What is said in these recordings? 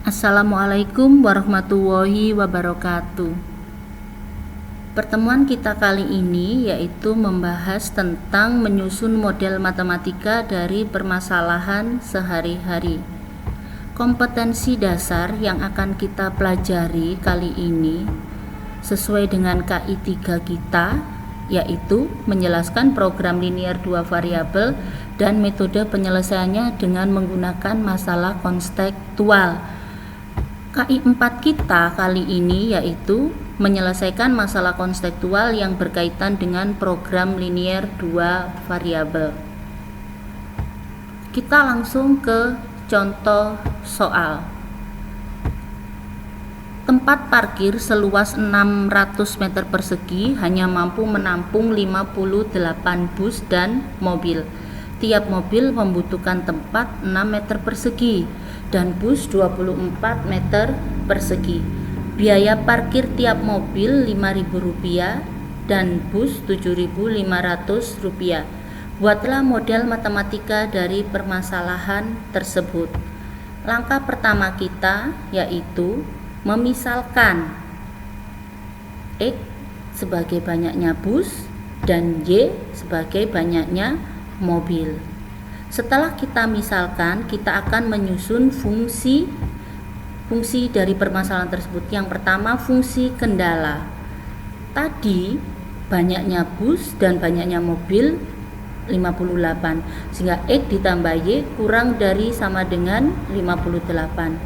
Assalamualaikum warahmatullahi wabarakatuh. Pertemuan kita kali ini yaitu membahas tentang menyusun model matematika dari permasalahan sehari-hari. Kompetensi dasar yang akan kita pelajari kali ini sesuai dengan KI 3 kita, yaitu menjelaskan program linear 2 variabel dan metode penyelesaiannya dengan menggunakan masalah konstektual. KI 4 kita kali ini yaitu menyelesaikan masalah konstektual yang berkaitan dengan program linear 2 variabel. Kita langsung ke contoh soal. Tempat parkir seluas 600 meter persegi hanya mampu menampung 58 bus dan mobil. Tiap mobil membutuhkan tempat 6 meter persegi dan bus 24 meter persegi. Biaya parkir tiap mobil Rp5.000 dan bus Rp7.500. Buatlah model matematika dari permasalahan tersebut. Langkah pertama kita yaitu memisalkan X sebagai banyaknya bus dan Y sebagai banyaknya mobil. Setelah kita misalkan, kita akan menyusun fungsi dari permasalahan tersebut. Yang pertama, fungsi kendala. Tadi banyaknya bus dan banyaknya mobil 58, sehingga X ditambah Y kurang dari sama dengan 58.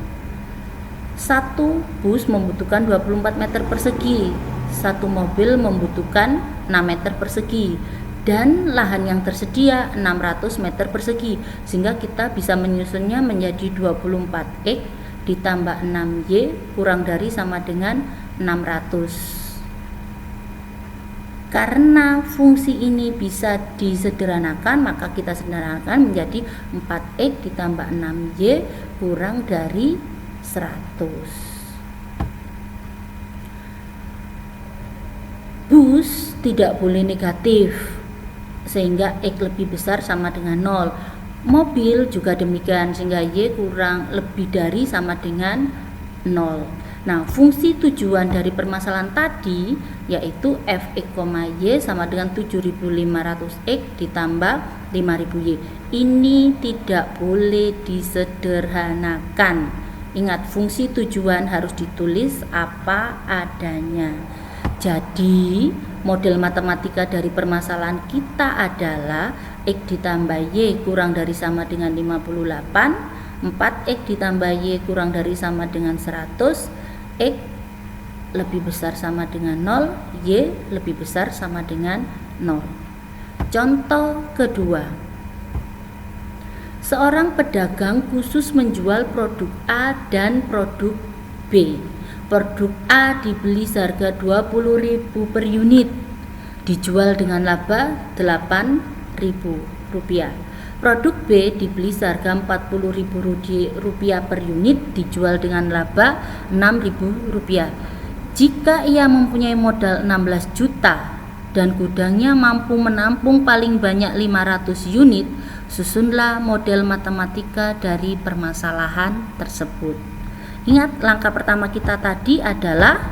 Satu bus membutuhkan 24 meter persegi, satu mobil membutuhkan 6 meter persegi, dan lahan yang tersedia 600 meter persegi, sehingga kita bisa menyusunnya menjadi 24X ditambah 6Y kurang dari sama dengan 600. Karena fungsi ini bisa disederhanakan, maka kita sederhanakan menjadi 4X ditambah 6Y kurang dari 100. Bus tidak boleh negatif, sehingga X lebih besar sama dengan 0. Mobil juga demikian, sehingga Y kurang lebih dari sama dengan 0. Nah, fungsi tujuan dari permasalahan tadi yaitu Fx, Y sama dengan 7.500X ditambah 5.000Y. Ini tidak boleh disederhanakan. Ingat, fungsi tujuan harus ditulis apa adanya. Jadi, model matematika dari permasalahan kita adalah X ditambah Y kurang dari sama dengan 58, 4X ditambah Y kurang dari sama dengan 100, X lebih besar sama dengan 0, Y lebih besar sama dengan 0. Contoh kedua. Seorang pedagang khusus menjual produk A dan produk B. Produk A dibeli seharga Rp20.000 per unit, dijual dengan laba Rp8.000. Produk B dibeli seharga Rp40.000 per unit, dijual dengan laba Rp6.000. Jika ia mempunyai modal 16 juta dan gudangnya mampu menampung paling banyak 500 unit, susunlah model matematika dari permasalahan tersebut. Ingat, langkah pertama kita tadi adalah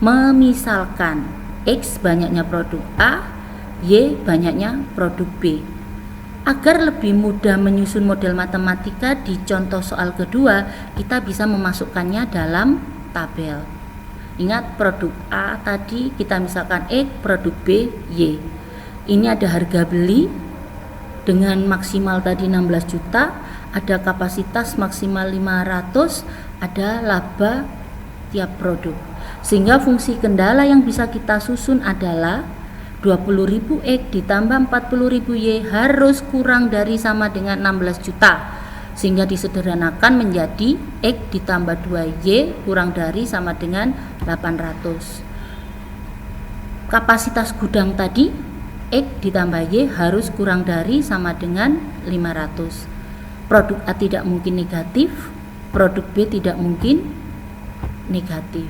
memisalkan X banyaknya produk A, Y banyaknya produk B. Agar lebih mudah menyusun model matematika di contoh soal kedua, kita bisa memasukkannya dalam tabel. Ingat, produk A tadi kita misalkan X, produk B Y. Ini ada harga beli dengan maksimal tadi 16 juta, ada kapasitas maksimal 500, ada laba tiap produk. Sehingga fungsi kendala yang bisa kita susun adalah 20.000 X ditambah 40.000 Y harus kurang dari sama dengan 16 juta. Sehingga disederhanakan menjadi X ditambah 2Y kurang dari sama dengan 800. Kapasitas gudang tadi X ditambah Y harus kurang dari sama dengan 500. Produk A tidak mungkin negatif, produk B tidak mungkin negatif.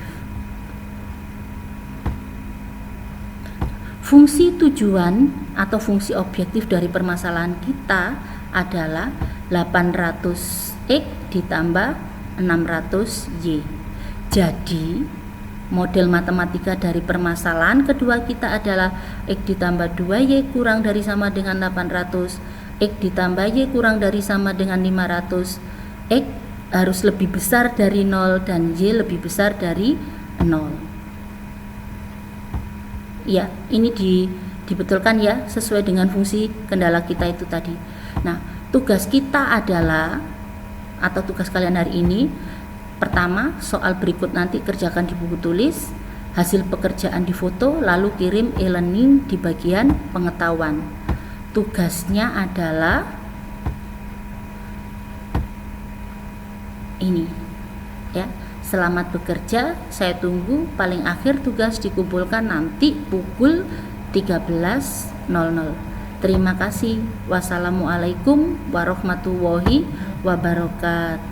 Fungsi tujuan atau fungsi objektif dari permasalahan kita adalah 800X ditambah 600Y. Jadi model matematika dari permasalahan kedua kita adalah X ditambah 2Y kurang dari sama dengan 800, X ditambah Y kurang dari sama dengan 500. X harus lebih besar dari 0 dan Y lebih besar dari 0. Ya, ini dibetulkan ya sesuai dengan fungsi kendala kita itu tadi. Nah, tugas kita adalah, atau tugas kalian hari ini, pertama, soal berikut nanti kerjakan di buku tulis, hasil pekerjaan difoto, lalu kirim e-learning di bagian pengetahuan. Tugasnya adalah ini ya. Selamat bekerja, saya tunggu. Paling akhir tugas dikumpulkan nanti pukul 13.00. Terima kasih. Wassalamualaikum warahmatullahi wabarakatuh.